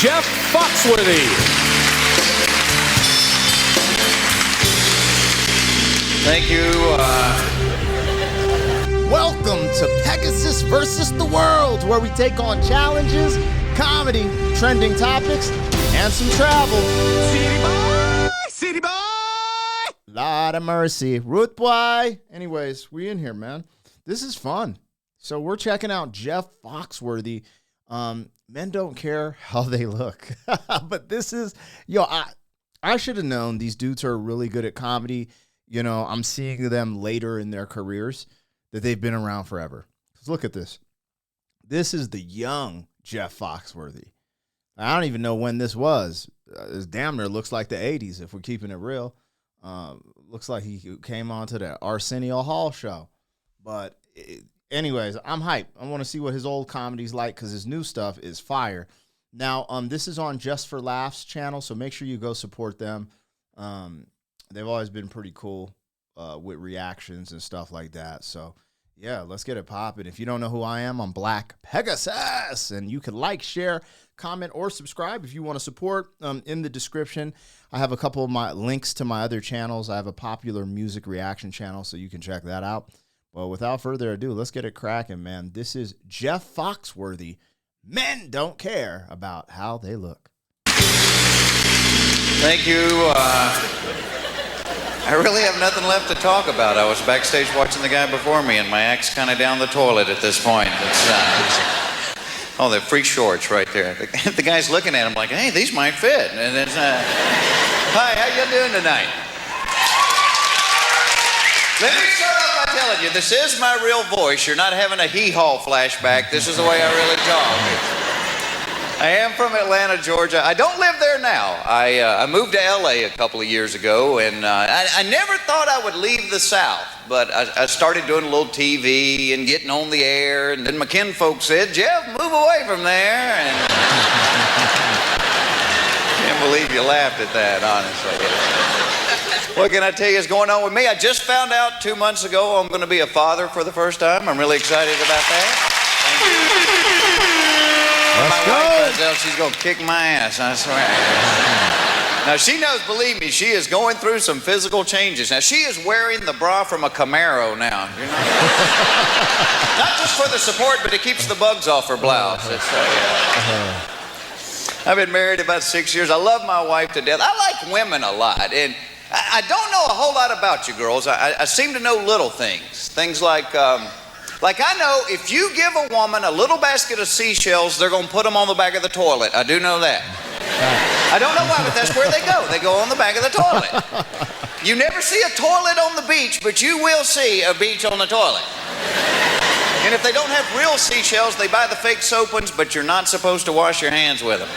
Jeff Foxworthy. Thank you. Welcome to Pegasus versus the World, where we take on challenges, comedy, trending topics, and some travel. City boy! City boy! Lord of mercy. Ruth boy. Anyways, we in here, man. This is fun. So we're checking out Jeff Foxworthy. Men don't care how they look. But this is, I should have known these dudes are really good at comedy. You know, I'm seeing them later in their careers that they've been around forever. Because look at this. This is the young Jeff Foxworthy. I don't even know when this was. It damn near looks like the 80s if we're keeping it real. Looks like he came on to the Arsenio Hall show. But anyways, I'm hyped. I want to see what his old comedy's like because his new stuff is fire. Now, this is on Just for Laughs channel, so make sure you go support them. They've always been pretty cool with reactions and stuff like that. So, yeah, let's get it popping. If you don't know who I am, I'm Black Pegasus. And you can like, share, comment, or subscribe if you want to support. In the description, I have a couple of my links to my other channels. I have a popular music reaction channel, so you can check that out. Well, without further ado, let's get it cracking, man. This is Jeff Foxworthy. Men don't care about how they look. Thank you. I really have nothing left to talk about. I was backstage watching the guy before me, and my act's kind of down the toilet at this point. Oh, they're free shorts right there. The guy's looking at them like, hey, these might fit. And it's, hi, how you doing tonight? Let me start off by telling you, this is my real voice. You're not having a hee-haw flashback. This is the way I really talk. I am from Atlanta, Georgia. I don't live there now. I moved to LA a couple of years ago, and I never thought I would leave the South, but I started doing a little TV and getting on the air, and then my kinfolk said, Jeff, move away from there. And can't believe you laughed at that, honestly. What can I tell you is going on with me? I just found out 2 months ago I'm going to be a father for the first time. I'm really excited about that. Thank you. Let's go. She's going to kick my ass, I swear. Now, she knows, believe me, she is going through some physical changes. Now, she is wearing the bra from a Camaro now. You know? Not just for the support, but it keeps the bugs off her blouse. I've been married about 6 years. I love my wife to death. I like women a lot. And I don't know a whole lot about you girls. I seem to know little things. Things like I know if you give a woman a little basket of seashells, they're going to put them on the back of the toilet. I do know that. I don't know why, but that's where they go. They go on the back of the toilet. You never see a toilet on the beach, but you will see a beach on the toilet. And if they don't have real seashells, they buy the fake soap ones, but you're not supposed to wash your hands with them.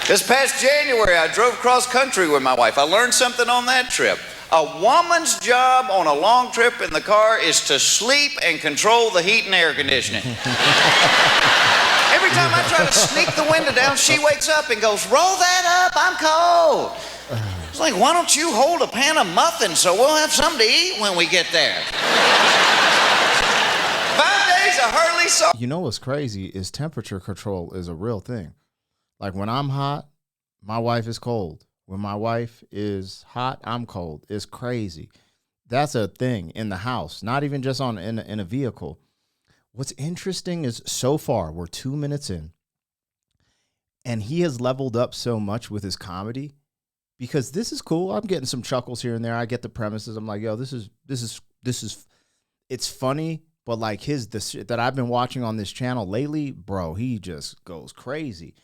This past January, I drove cross country with my wife. I learned something on that trip. A woman's job on a long trip in the car is to sleep and control the heat and air conditioning. Every time I try to sneak the window down, she wakes up and goes, roll that up, I'm cold. It's like, why don't you hold a pan of muffins so we'll have something to eat when we get there? 5 days of Hurley sauce. You know what's crazy is temperature control is a real thing. Like when I'm hot, my wife is cold. When my wife is hot, I'm cold. It's crazy. That's a thing in the house, not even just in a vehicle. What's interesting is so far, we're 2 minutes in, and he has leveled up so much with his comedy because this is cool. I'm getting some chuckles here and there. I get the premises. I'm like, yo, this is it's funny, but like the shit that I've been watching on this channel lately, bro, he just goes crazy.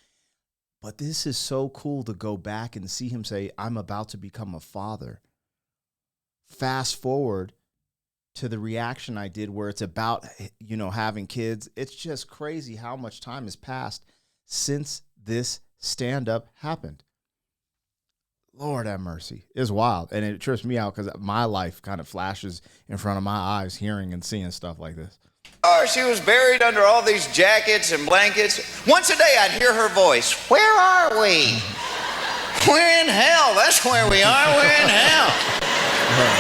But this is so cool to go back and see him say, I'm about to become a father. Fast forward to the reaction I did where it's about, having kids. It's just crazy how much time has passed since this stand-up happened. Lord have mercy. It's wild. And it trips me out because my life kind of flashes in front of my eyes, hearing and seeing stuff like this. She was buried under all these jackets and blankets. Once a day I'd hear her voice. Where are we? We're in hell. That's where we are. We're in hell.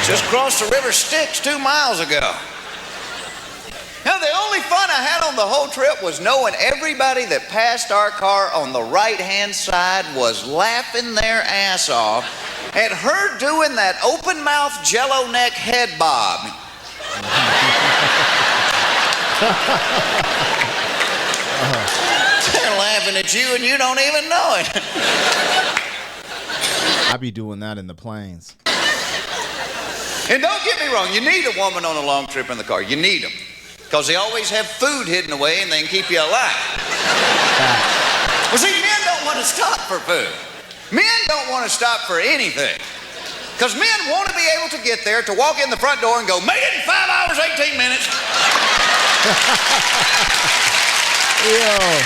Just crossed the river Styx 2 miles ago. Now, the only fun I had on the whole trip was knowing everybody that passed our car on the right-hand side was laughing their ass off at her doing that open-mouth jello neck head bob. They're laughing at you and you don't even know it. I be doing that in the planes. And don't get me wrong, you need a woman on a long trip in the car. You need them. Because they always have food hidden away and they can keep you alive. Well, see, men don't want to stop for food. Men don't want to stop for anything. Because men want to be able to get there, to walk in the front door and go, made it in 5 hours, 18 minutes. Yo,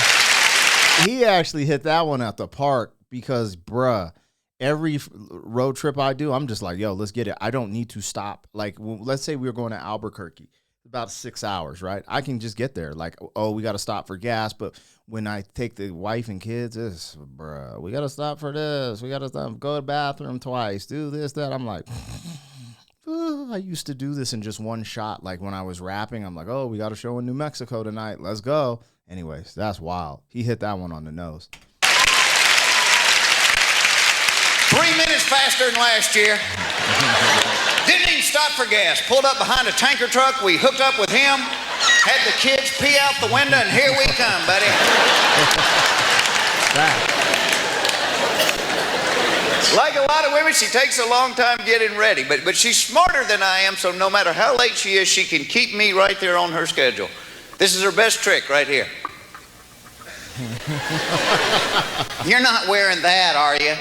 he actually hit that one at the park because, bruh, every road trip I do, I'm just like, yo, let's get it. I don't need to stop. Like, let's say we were going to Albuquerque, about 6 hours, right? I can just get there. Like, oh, we got to stop for gas. But when I take the wife and kids, it's, bruh, we got to stop for this. We got to stop, go to the bathroom twice, do this, that. I'm like, I used to do this in just one shot. Like when I was rapping, I'm like, oh, we got a show in New Mexico tonight. Let's go. Anyways, that's wild. He hit that one on the nose. 3 minutes faster than last year. Didn't even stop for gas. Pulled up behind a tanker truck. We hooked up with him. Had the kids pee out the window, and here we come, buddy. Like a lot of women, she takes a long time getting ready, but she's smarter than I am, so no matter how late she is, she can keep me right there on her schedule. This is her best trick right here. You're not wearing that, are you?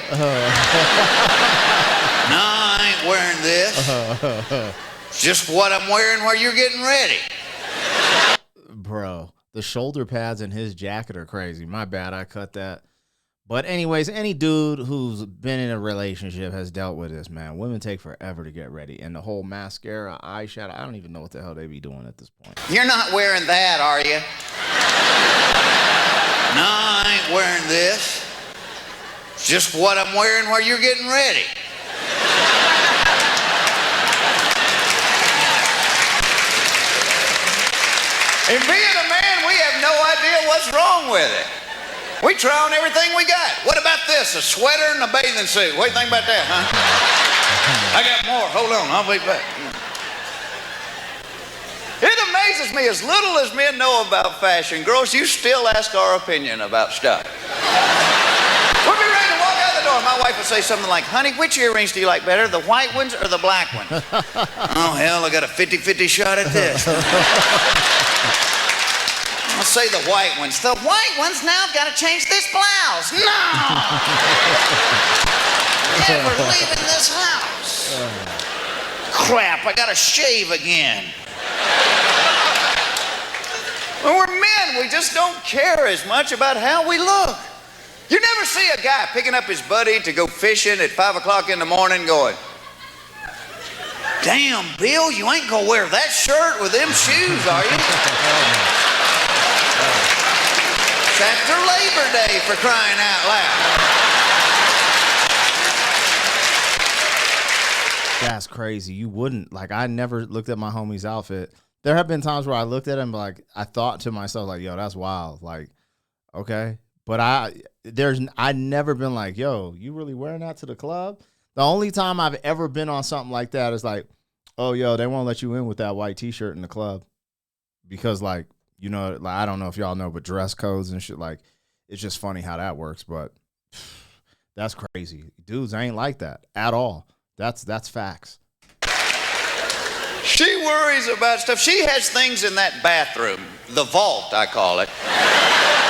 No, I ain't wearing this. It's just what I'm wearing while you're getting ready. Bro, the shoulder pads in his jacket are crazy. My bad, I cut that. But anyways, any dude who's been in a relationship has dealt with this, man. Women take forever to get ready. And the whole mascara, eyeshadow, I don't even know what the hell they be doing at this point. You're not wearing that, are you? No, I ain't wearing this. It's just what I'm wearing while you're getting ready. And being a man, we have no idea what's wrong with it. We try on everything we got. What about this? A sweater and a bathing suit. What do you think about that, huh? I got more. Hold on, I'll be back. It amazes me, as little as men know about fashion, girls, you still ask our opinion about stuff. We'll be ready to walk out the door. My wife will say something like, honey, which earrings do you like better, the white ones or the black ones? Oh, hell, I got a 50-50 shot at this. I'll say the white ones. The white ones, now I've got to change this blouse. No! Never leaving this house. Crap, I got to shave again. When we're men, we just don't care as much about how we look. You never see a guy picking up his buddy to go fishing at 5 o'clock in the morning going, damn, Bill, you ain't gonna wear that shirt with them shoes, are you? It's after Labor Day, for crying out loud. That's crazy. You wouldn't. Like, I never looked at my homie's outfit. There have been times where I looked at him, like, I thought to myself, like, yo, that's wild. Like, okay. But I'd never been like, yo, you really wearing that to the club? The only time I've ever been on something like that is like, oh, yo, they won't let you in with that white T-shirt in the club. Because, like, you know, like, I don't know if y'all know, but dress codes and shit, like, it's just funny how that works. But that's crazy. Dudes ain't like that at all. That's facts. She worries about stuff. She has things in that bathroom, the vault, I call it,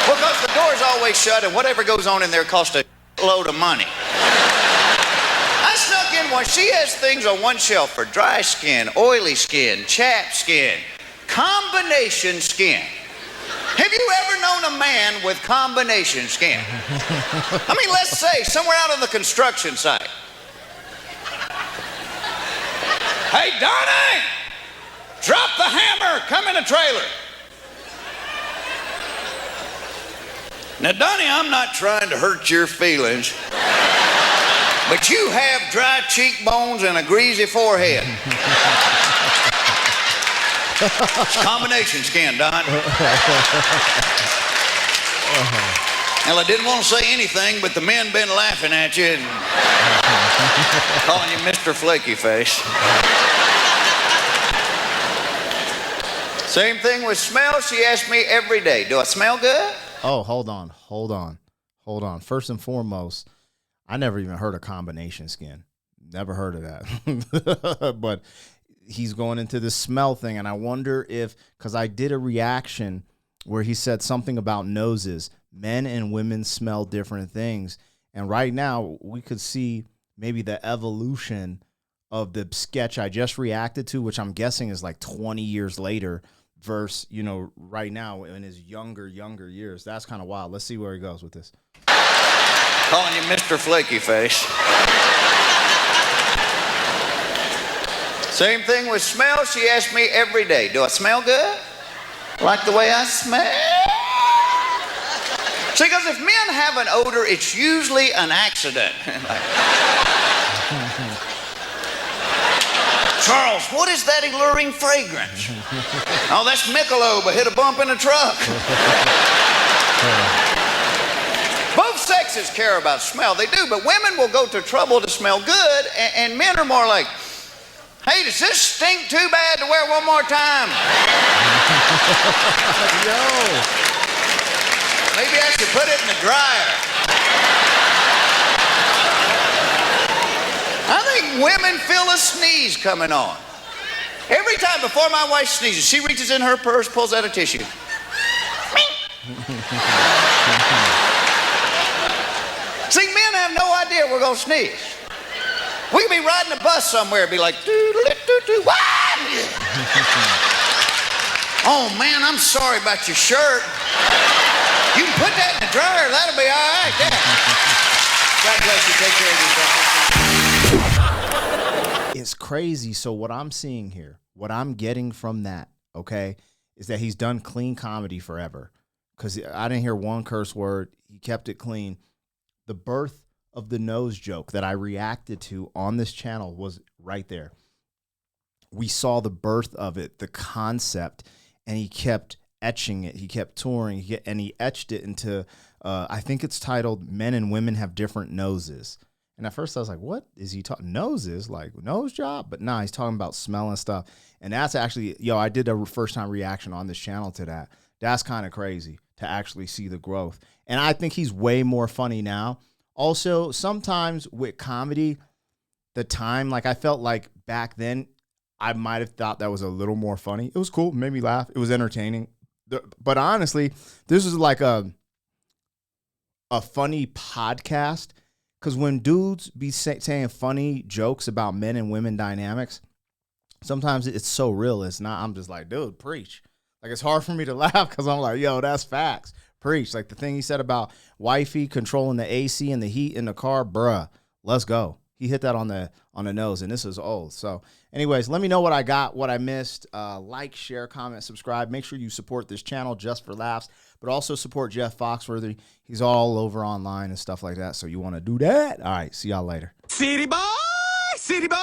because the door's always shut and whatever goes on in there costs a load of money. I snuck in one. She has things on one shelf for dry skin, oily skin, chapped skin, combination skin. Have you ever known a man with combination skin? I mean, let's say somewhere out on the construction site. Hey, Donnie! Drop the hammer! Come in a trailer! Now, Donnie, I'm not trying to hurt your feelings, but you have dry cheekbones and a greasy forehead. It's combination skin, Don. Well, I didn't want to say anything, but the men been laughing at you and calling you Mr. Flaky Face. Same thing with smell. She asks me every day, do I smell good? Oh, hold on. First and foremost, I never even heard of combination skin. Never heard of that. But he's going into the smell thing, and I wonder if, because I did a reaction where he said something about noses. Men and women smell different things. And right now, we could see maybe the evolution of the sketch I just reacted to, which I'm guessing is like 20 years later, versus, right now in his younger years. That's kind of wild. Let's see where he goes with this. Calling you Mr. Flaky Face. Same thing with smell. She asks me every day, do I smell good? Like the way I smell? See, because if men have an odor, it's usually an accident. Charles, what is that alluring fragrance? Oh, that's Michelob. I hit a bump in the truck. Both sexes care about smell. They do, but women will go to trouble to smell good, and men are more like, hey, does this stink too bad to wear one more time? Yo. Maybe I should put it in the dryer. I think women feel a sneeze coming on. Every time before my wife sneezes, she reaches in her purse, pulls out a tissue. See, men have no idea we're going to sneeze. We could be riding a bus somewhere and be like, doo-doo-doo-doo, what? Oh, man, I'm sorry about your shirt. You can put that in the dryer. That'll be all right. Yeah. God bless you. Take care of yourself. It's crazy. So what I'm seeing here, what I'm getting from that, okay, is that he's done clean comedy forever. Because I didn't hear one curse word. He kept it clean. The birth of the nose joke that I reacted to on this channel was right there. We saw the birth of it, the concept, and he kept etching it. He kept touring, and he etched it into, I think it's titled Men and Women Have Different Noses. And at first I was like, what is he talking? Noses? Like nose job? But nah, he's talking about smell and stuff. And that's actually, I did a first time reaction on this channel to that. That's kind of crazy to actually see the growth. And I think he's way more funny now. Also, sometimes with comedy, the time, like I felt like back then, I might have thought that was a little more funny. It was cool, made me laugh. It was entertaining. But honestly, this is like a funny podcast, because when dudes be saying funny jokes about men and women dynamics, sometimes it's so real. It's not. I'm just like, dude, preach. Like, it's hard for me to laugh because I'm like, yo, that's facts. Preach. Like the thing he said about wifey controlling the AC and the heat in the car, bruh, let's go. He hit that on the nose, and this is old. So anyways, let me know what I got, what I missed. Like, share, comment, subscribe. Make sure you support this channel just for laughs, but also support Jeff Foxworthy. He's all over online and stuff like that, so you want to do that? All right, see y'all later. City boy! City boy!